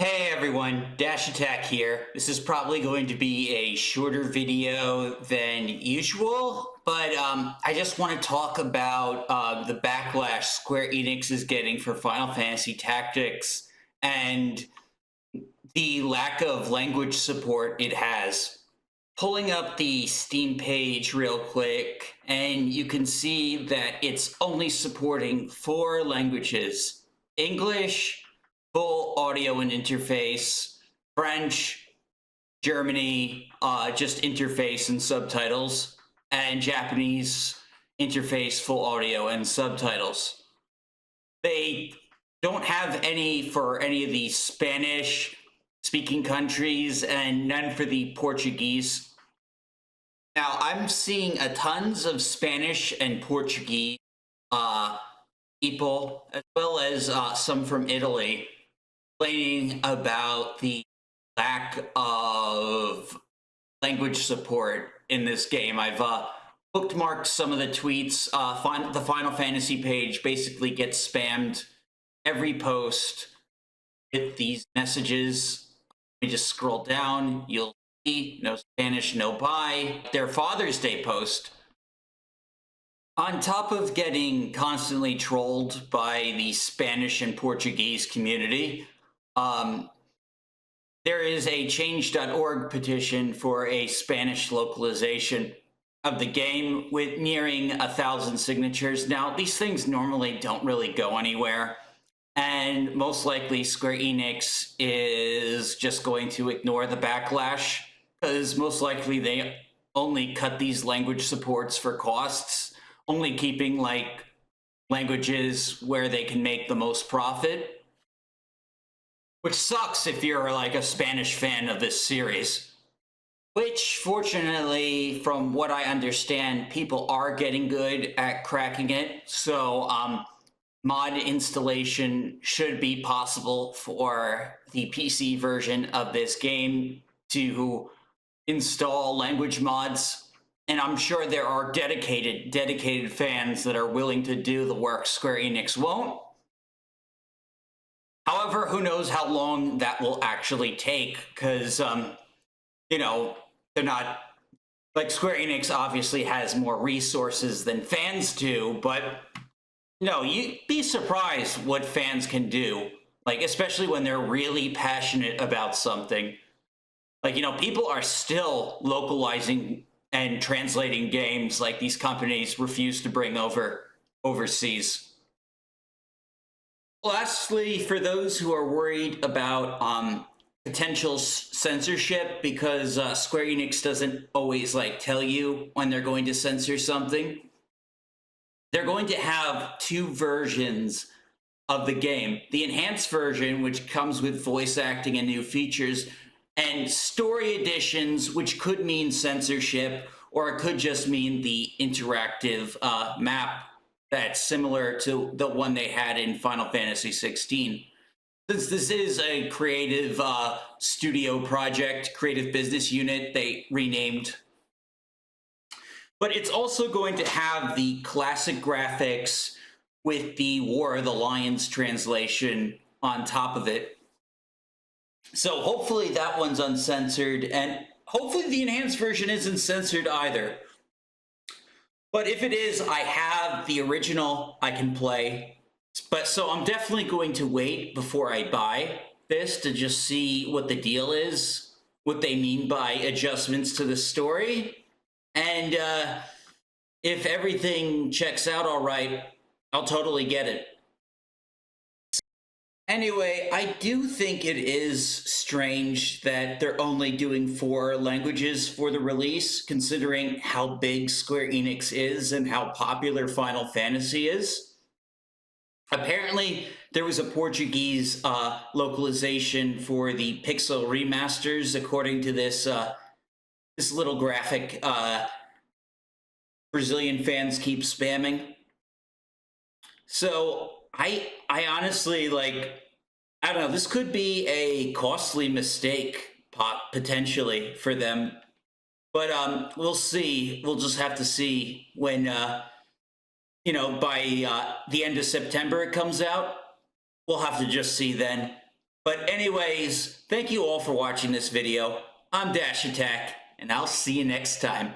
Hey everyone, Dash Attack here. This is probably going to be a shorter video than usual, but I just want to talk about the backlash Square Enix is getting for Final Fantasy Tactics and the lack of language support it has. Pulling up the Steam page real quick, and you can see that it's only supporting 4 languages: English, full audio and interface, French, Germany, just interface and subtitles, and Japanese interface, full audio and subtitles. They don't have any for any of the Spanish speaking countries and none for the Portuguese. Now, I'm seeing a tons of Spanish and Portuguese uh, people, as well as some from Italy, complaining about the lack of language support in this game. I've bookmarked some of the tweets. The Final Fantasy page basically gets spammed every post with these messages. Let me just scroll down. You'll see no Spanish, no bye. Their Father's Day post. On top of getting constantly trolled by the Spanish and Portuguese community, there is a change.org petition for a Spanish localization of the game with nearing 1,000 signatures. Now, these things normally don't really go anywhere, and most likely Square Enix is just going to ignore the backlash, because most likely they only cut these language supports for costs, only keeping like languages where they can make the most profit, which sucks if you're like a Spanish fan of this series. Which, fortunately, from what I understand, people are getting good at cracking it. So mod installation should be possible for the PC version of this game to install language mods. And I'm sure there are dedicated fans that are willing to do the work Square Enix won't. However, who knows how long that will actually take, because, they're not, like, Square Enix obviously has more resources than fans do, but, you'd be surprised what fans can do, like, especially when they're really passionate about something. Like, people are still localizing and translating games like these companies refuse to bring overseas. Lastly, for those who are worried about potential censorship, because Square Enix doesn't always tell you when they're going to censor something, they're going to have 2 versions of the game: the enhanced version, which comes with voice acting and new features, and story editions, which could mean censorship, or it could just mean the interactive map that's similar to the one they had in Final Fantasy 16. Since this is a creative studio project, creative business unit, they renamed. But it's also going to have the classic graphics with the War of the Lions translation on top of it. So hopefully that one's uncensored, and hopefully the enhanced version isn't censored either. But if it is, I have the original I can play. But so I'm definitely going to wait before I buy this to just see what the deal is, what they mean by adjustments to the story. And if everything checks out all right, I'll totally get it. Anyway, I do think it is strange that they're only doing 4 languages for the release, considering how big Square Enix is and how popular Final Fantasy is. Apparently, there was a Portuguese localization for the Pixel remasters, according to this little graphic Brazilian fans keep spamming. So I honestly, I don't know, this could be a costly mistake potentially for them, but we'll see. We'll just have to see when by the end of September it comes out. We'll have to just see then. But anyways, thank you all for watching this video. I'm Dash Attack, and I'll see you next time.